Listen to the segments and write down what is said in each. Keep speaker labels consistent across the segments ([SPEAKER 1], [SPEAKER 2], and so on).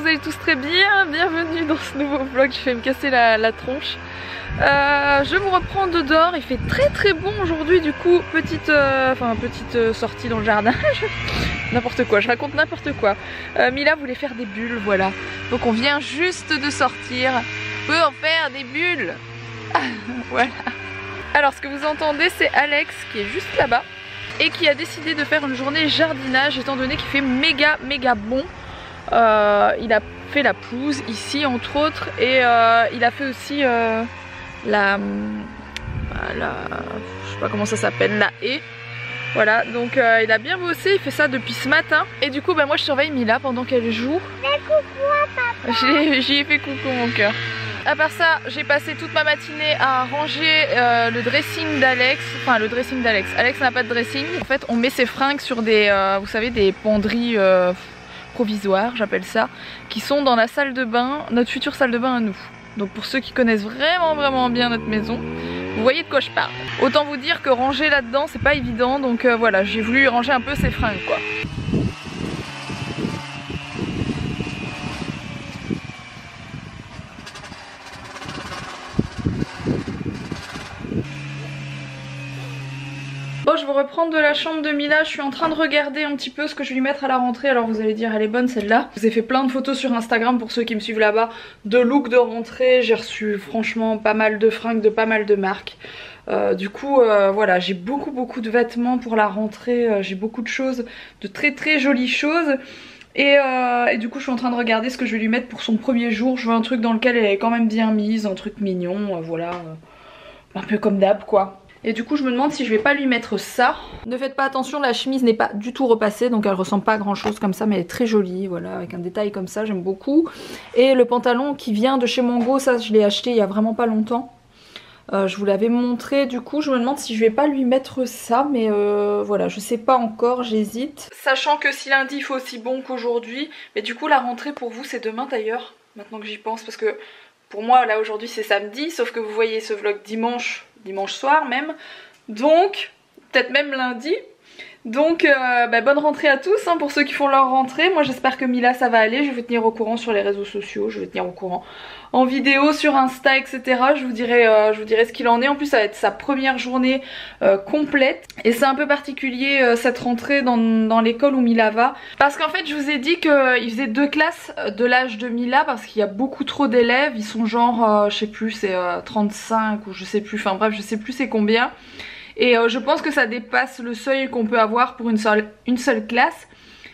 [SPEAKER 1] vous allez tous très bien. Bienvenue dans ce nouveau vlog, je vais me casser la tronche. Je vous reprends de dehors, il fait très bon aujourd'hui, du coup petite sortie dans le jardin. N'importe quoi, je raconte n'importe quoi. Mila voulait faire des bulles, voilà. Donc on vient juste de sortir pour faire des bulles. Voilà. Alors ce que vous entendez, c'est Alex qui est juste là-bas et qui a décidé de faire une journée jardinage étant donné qu'il fait méga bon. Il a fait la pelouse ici entre autres et il a fait aussi je sais pas comment ça s'appelle, la haie. Voilà, donc il a bien bossé, il fait ça depuis ce matin. Et du coup moi je surveille Mila pendant qu'elle joue. J'y ai fait coucou mon cœur. À part ça, j'ai passé toute ma matinée à ranger le dressing d'Alex. Enfin le dressing d'Alex. Alex n'a pas de dressing. En fait on met ses fringues sur des, vous savez, des penderies provisoires, j'appelle ça, qui sont dans la salle de bain, notre future salle de bain à nous. Donc pour ceux qui connaissent vraiment bien notre maison, vous voyez de quoi je parle. Autant vous dire que ranger là-dedans c'est pas évident, donc voilà, j'ai voulu ranger un peu ses fringues quoi. Bon, je vais reprendre de la chambre de Mila, je suis en train de regarder un petit peu ce que je vais lui mettre à la rentrée. Alors vous allez dire elle est bonne celle-là. Je vous ai fait plein de photos sur Instagram pour ceux qui me suivent là-bas de looks de rentrée. J'ai reçu franchement pas mal de fringues de pas mal de marques. Du coup voilà, j'ai beaucoup de vêtements pour la rentrée, j'ai beaucoup de choses, de très jolies choses. Et du coup je suis en train de regarder ce que je vais lui mettre pour son premier jour. Je veux un truc dans lequel elle est quand même bien mise, un truc mignon, voilà, un peu comme d'hab quoi. Et du coup je me demande si je vais pas lui mettre ça. Ne faites pas attention, la chemise n'est pas du tout repassée, donc elle ressemble pas à grand chose comme ça, mais elle est très jolie, voilà, avec un détail comme ça, j'aime beaucoup. Et le pantalon qui vient de chez Mango, ça je l'ai acheté il y a vraiment pas longtemps. Je vous l'avais montré, du coup je me demande si je vais pas lui mettre ça, mais voilà, je sais pas encore, j'hésite. Sachant que si lundi il fait aussi bon qu'aujourd'hui, mais du coup la rentrée pour vous c'est demain d'ailleurs, maintenant que j'y pense, parce que pour moi là aujourd'hui c'est samedi, sauf que vous voyez ce vlog dimanche soir même, donc peut-être même lundi. Donc bonne rentrée à tous hein, pour ceux qui font leur rentrée. Moi j'espère que Mila ça va aller, je vais vous tenir au courant sur les réseaux sociaux, je vais tenir au courant en vidéo sur Insta etc. Je vous dirai ce qu'il en est. En plus ça va être sa première journée complète. Et c'est un peu particulier cette rentrée dans l'école où Mila va. Parce qu'en fait je vous ai dit qu'il faisait 2 classes de l'âge de Mila parce qu'il y a beaucoup trop d'élèves. Ils sont genre je sais plus, c'est 35 ou je sais plus, enfin bref je sais plus c'est combien. Et je pense que ça dépasse le seuil qu'on peut avoir pour une seule classe.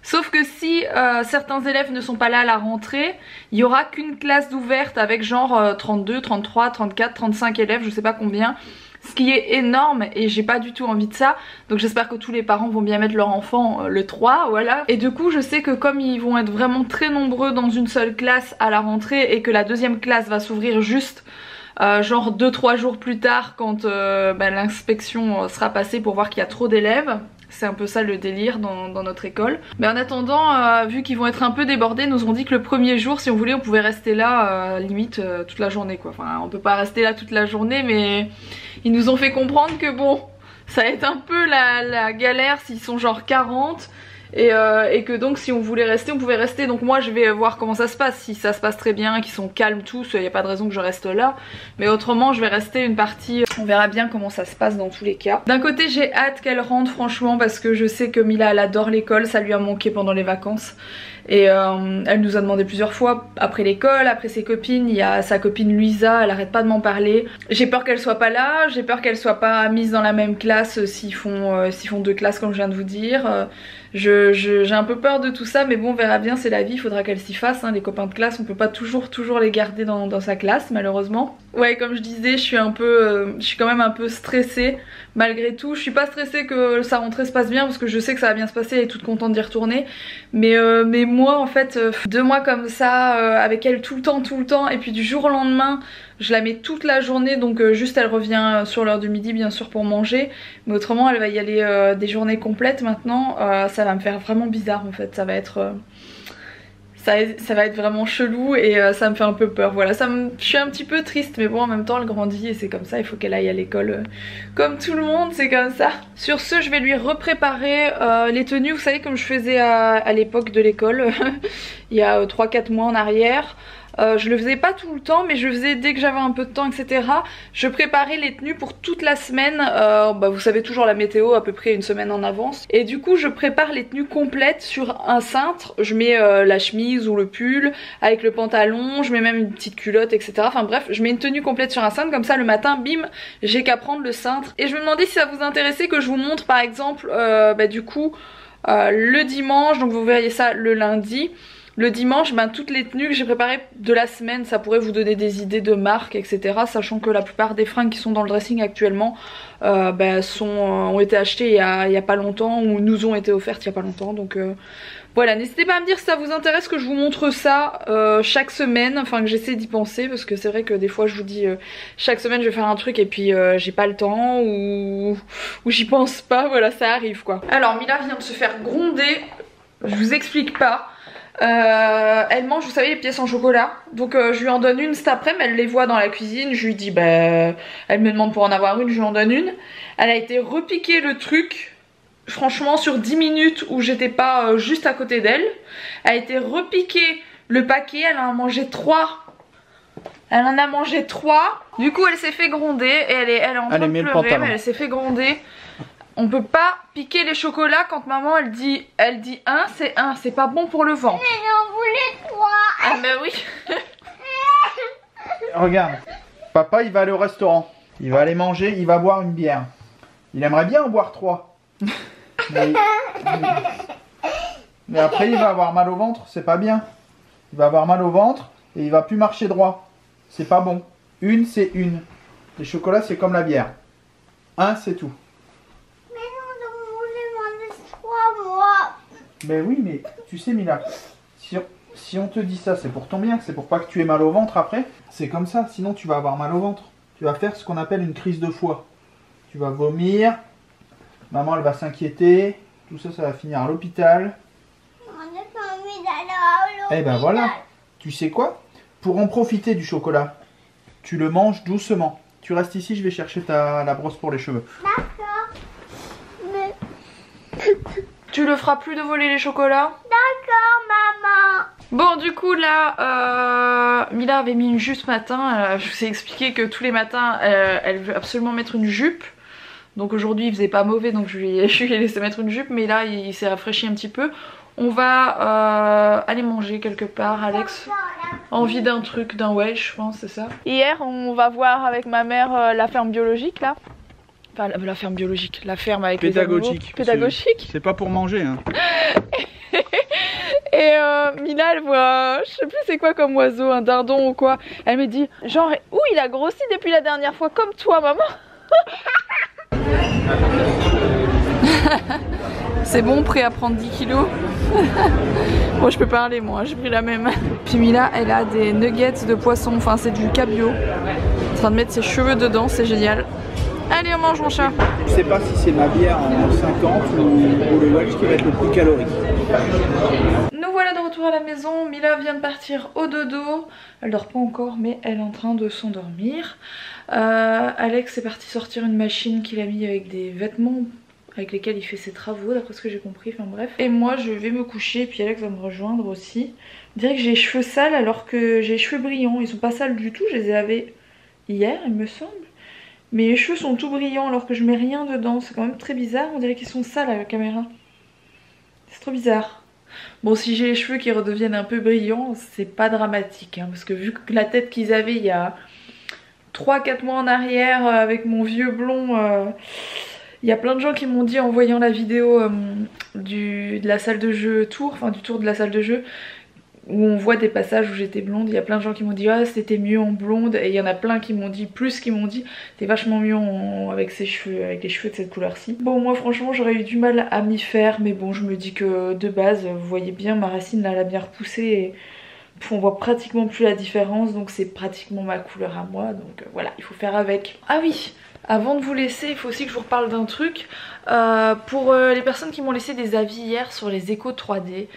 [SPEAKER 1] Sauf que si certains élèves ne sont pas là à la rentrée, il n'y aura qu'une classe d'ouverte avec genre 32, 33, 34, 35 élèves, je sais pas combien. Ce qui est énorme et j'ai pas du tout envie de ça. Donc j'espère que tous les parents vont bien mettre leur enfant le 3, voilà. Et du coup je sais que comme ils vont être vraiment très nombreux dans une seule classe à la rentrée et que la deuxième classe va s'ouvrir juste genre 2-3 jours plus tard quand l'inspection sera passée pour voir qu'il y a trop d'élèves. C'est un peu ça le délire dans notre école. Mais en attendant, vu qu'ils vont être un peu débordés, nous ont dit que le premier jour, si on voulait, on pouvait rester là limite toute la journée quoi. Enfin on peut pas rester là toute la journée, mais ils nous ont fait comprendre que bon, ça va être un peu la galère s'ils sont genre 40. Et que donc si on voulait rester, on pouvait rester. Donc moi je vais voir comment ça se passe. Si ça se passe très bien, qu'ils sont calmes tous, il n'y a pas de raison que je reste là. Mais autrement je vais rester une partie. On verra bien comment ça se passe dans tous les cas. D'un côté j'ai hâte qu'elle rentre franchement, parce que je sais que Mila elle adore l'école, ça lui a manqué pendant les vacances. Et elle nous a demandé plusieurs fois après l'école, après ses copines. Il y a sa copine Luisa, elle arrête pas de m'en parler. J'ai peur qu'elle soit pas là, j'ai peur qu'elle soit pas mise dans la même classe s'ils font 2 classes comme je viens de vous dire. J'ai un peu peur de tout ça, mais bon on verra bien, c'est la vie, il faudra qu'elle s'y fasse hein. Les copains de classe on peut pas toujours les garder dans sa classe malheureusement. Ouais, comme je disais, je suis quand même un peu stressée malgré tout. Je suis pas stressée que sa rentrée se passe bien parce que je sais que ça va bien se passer, elle est toute contente d'y retourner. Mais moi en fait 2 mois comme ça avec elle tout le temps et puis du jour au lendemain je la mets toute la journée, donc juste elle revient sur l'heure du midi bien sûr pour manger, mais autrement elle va y aller des journées complètes maintenant. Ça va me faire vraiment bizarre en fait, ça va être ça va être vraiment chelou et ça me fait un peu peur. Voilà, je suis un petit peu triste, mais bon, en même temps elle grandit et c'est comme ça, il faut qu'elle aille à l'école comme tout le monde, c'est comme ça. Sur ce, je vais lui repréparer les tenues, vous savez, comme je faisais à l'époque de l'école il y a 3-4 mois en arrière. Je le faisais pas tout le temps, mais je le faisais dès que j'avais un peu de temps, etc. Je préparais les tenues pour toute la semaine. Vous savez toujours la météo à peu près une semaine en avance. Et du coup je prépare les tenues complètes sur un cintre. Je mets la chemise ou le pull avec le pantalon, je mets même une petite culotte, etc. Enfin bref, je mets une tenue complète sur un cintre, comme ça le matin, bim, j'ai qu'à prendre le cintre. Et je me demandais si ça vous intéressait que je vous montre par exemple du coup le dimanche, donc vous verriez ça le lundi. Le dimanche, toutes les tenues que j'ai préparées de la semaine, ça pourrait vous donner des idées de marques, etc. Sachant que la plupart des fringues qui sont dans le dressing actuellement ont été achetées il y a pas longtemps ou nous ont été offertes il y a pas longtemps. Donc voilà, n'hésitez pas à me dire si ça vous intéresse que je vous montre ça chaque semaine, enfin que j'essaie d'y penser, parce que c'est vrai que des fois je vous dis chaque semaine je vais faire un truc et puis j'ai pas le temps ou j'y pense pas, voilà, ça arrive quoi. Alors Mila vient de se faire gronder, je vous explique pas. Elle mange, vous savez, les pièces en chocolat. Donc je lui en donne une cet après-midi, elle les voit dans la cuisine. Je lui dis, elle me demande pour en avoir une, je lui en donne une. Elle a été repiquer le truc, franchement sur 10 minutes où j'étais pas juste à côté d'elle. Elle a été repiquer le paquet, elle en a mangé 3. Elle en a mangé 3. Du coup elle s'est fait gronder et elle est en train de pleurer, mais elle s'est fait gronder. On peut pas piquer les chocolats quand maman elle dit 1, c'est pas bon pour le ventre.
[SPEAKER 2] Mais j'en voulais 3.
[SPEAKER 1] Ah bah oui.
[SPEAKER 3] Regarde, papa il va aller au restaurant, il va aller manger, il va boire une bière. Il aimerait bien en boire 3. Mais après il va avoir mal au ventre, c'est pas bien. Il va avoir mal au ventre et il va plus marcher droit. C'est pas bon. Une c'est une. Les chocolats c'est comme la bière. 1 c'est tout. Ben oui, mais tu sais Mila, si on te dit ça, c'est pour ton bien, c'est pour pas que tu aies mal au ventre après. C'est comme ça, sinon tu vas avoir mal au ventre. Tu vas faire ce qu'on appelle une crise de foie. Tu vas vomir, maman elle va s'inquiéter, tout ça, ça va finir à l'hôpital.
[SPEAKER 2] On n'a pas envie d'aller à l'hôpital.
[SPEAKER 3] Eh ben voilà, tu sais quoi? Pour en profiter du chocolat, tu le manges doucement. Tu restes ici, je vais chercher la brosse pour les cheveux.
[SPEAKER 2] D'accord. Mais...
[SPEAKER 1] Tu le feras plus de voler les chocolats?
[SPEAKER 2] D'accord maman.
[SPEAKER 1] Bon du coup là Mila avait mis une jupe ce matin, je vous ai expliqué que tous les matins elle veut absolument mettre une jupe. Donc aujourd'hui il faisait pas mauvais donc je lui ai laissé mettre une jupe, mais là il s'est rafraîchi un petit peu. On va aller manger quelque part. Alex envie d'un truc, d'un Welsh je pense, c'est ça. Hier on va voir avec ma mère la ferme biologique là. Enfin la ferme biologique, la ferme avec
[SPEAKER 3] pédagogique.
[SPEAKER 1] Les animaux. Pédagogique.
[SPEAKER 3] C'est pas pour manger hein.
[SPEAKER 1] Et Mila elle voit, je sais plus c'est quoi comme oiseau, un dindon ou quoi. Elle me dit genre, ouh il a grossi depuis la dernière fois comme toi maman. C'est bon, prêt à prendre 10 kilos. Bon je peux parler moi, j'ai pris la même. Puis Mila elle a des nuggets de poisson, enfin c'est du cabillaud. En train de mettre ses cheveux dedans, c'est génial. Allez on mange mon chat.
[SPEAKER 3] Je sais pas si c'est ma bière en 50 ou le Welsh qui va être le plus calorique.
[SPEAKER 1] Nous voilà de retour à la maison. Mila vient de partir au dodo. Elle dort pas encore mais elle est en train de s'endormir. Alex est parti sortir une machine qu'il a mis avec des vêtements avec lesquels il fait ses travaux d'après ce que j'ai compris, enfin bref. Et moi je vais me coucher puis Alex va me rejoindre aussi. On dirait que j'ai les cheveux sales alors que j'ai les cheveux brillants. Ils sont pas sales du tout, je les ai lavés hier il me semble. Mais les cheveux sont tout brillants alors que je mets rien dedans, c'est quand même très bizarre, on dirait qu'ils sont sales à la caméra. C'est trop bizarre. Bon si j'ai les cheveux qui redeviennent un peu brillants, c'est pas dramatique hein, parce que vu que la tête qu'ils avaient il y a 3-4 mois en arrière avec mon vieux blond, il y a plein de gens qui m'ont dit en voyant la vidéo de la salle de jeu tour, enfin du tour de la salle de jeu, où on voit des passages où j'étais blonde, il y a plein de gens qui m'ont dit ah c'était mieux en blonde, et il y en a plein qui m'ont dit, plus qui m'ont dit t'es vachement mieux avec ses cheveux, avec les cheveux de cette couleur-ci. Bon moi franchement j'aurais eu du mal à m'y faire, mais bon je me dis que de base vous voyez bien ma racine là elle a bien repoussé et on voit pratiquement plus la différence, donc c'est pratiquement ma couleur à moi, donc voilà il faut faire avec. Ah oui Avant de vous laisser, il faut aussi que je vous reparle d'un truc. Pour les personnes qui m'ont laissé des avis hier sur les échos 3D,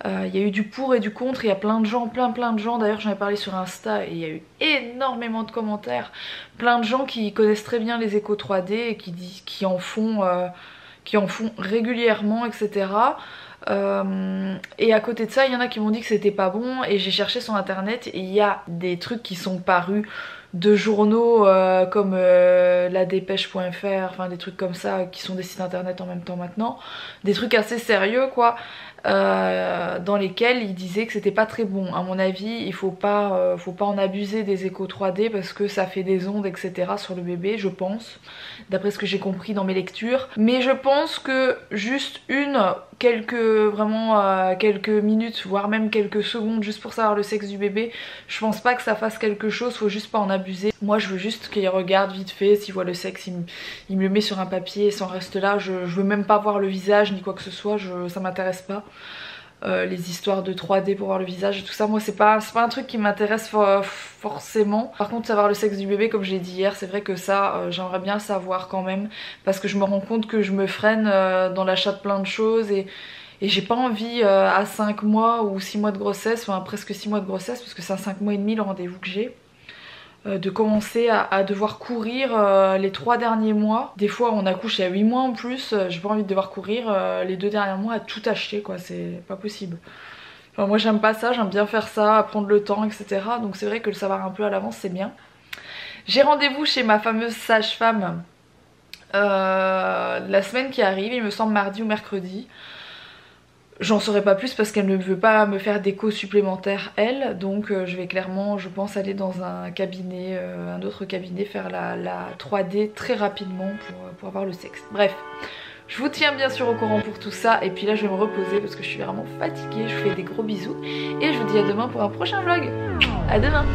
[SPEAKER 1] il y a eu du pour et du contre, il y a plein de gens, plein de gens, d'ailleurs j'en ai parlé sur Insta et il y a eu énormément de commentaires, plein de gens qui connaissent très bien les échos 3D et qui en font régulièrement, etc. Et à côté de ça, il y en a qui m'ont dit que c'était pas bon et j'ai cherché sur internet et il y a des trucs qui sont parus de journaux comme la dépêche.fr, enfin des trucs comme ça qui sont des sites internet en même temps maintenant, des trucs assez sérieux quoi, dans lesquels il disait que c'était pas très bon. À mon avis, il faut pas en abuser des échos 3D parce que ça fait des ondes etc sur le bébé, je pense, d'après ce que j'ai compris dans mes lectures. Mais je pense que juste quelques minutes, voire même quelques secondes juste pour savoir le sexe du bébé, je pense pas que ça fasse quelque chose, faut juste pas en abuser. Moi je veux juste qu'il regarde vite fait, s'il voit le sexe il me le met sur un papier et s'en reste là. Je veux même pas voir le visage ni quoi que ce soit, ça m'intéresse pas. Les histoires de 3D pour voir le visage et tout ça, moi c'est pas un truc qui m'intéresse forcément. Par contre savoir le sexe du bébé, comme je l'ai dit hier, c'est vrai que ça j'aimerais bien savoir quand même, parce que je me rends compte que je me freine dans l'achat de plein de choses et j'ai pas envie à 5 mois ou 6 mois de grossesse, enfin presque 6 mois de grossesse parce que c'est à 5 mois et demi le rendez-vous que j'ai, de commencer à devoir courir les 3 derniers mois. Des fois on accouche à 8 mois en plus, j'ai pas envie de devoir courir les 2 derniers mois à tout acheter quoi, c'est pas possible. Enfin, moi j'aime pas ça, j'aime bien faire ça, à prendre le temps etc. Donc c'est vrai que le savoir un peu à l'avance c'est bien. J'ai rendez-vous chez ma fameuse sage-femme la semaine qui arrive, il me semble mardi ou mercredi. J'en saurai pas plus parce qu'elle ne veut pas me faire d'écho supplémentaire elle, donc je vais clairement je pense aller dans un cabinet, un autre cabinet, faire la 3D très rapidement pour avoir le sexe. Bref, je vous tiens bien sûr au courant pour tout ça et puis là je vais me reposer parce que je suis vraiment fatiguée, je vous fais des gros bisous et je vous dis à demain pour un prochain vlog. À demain.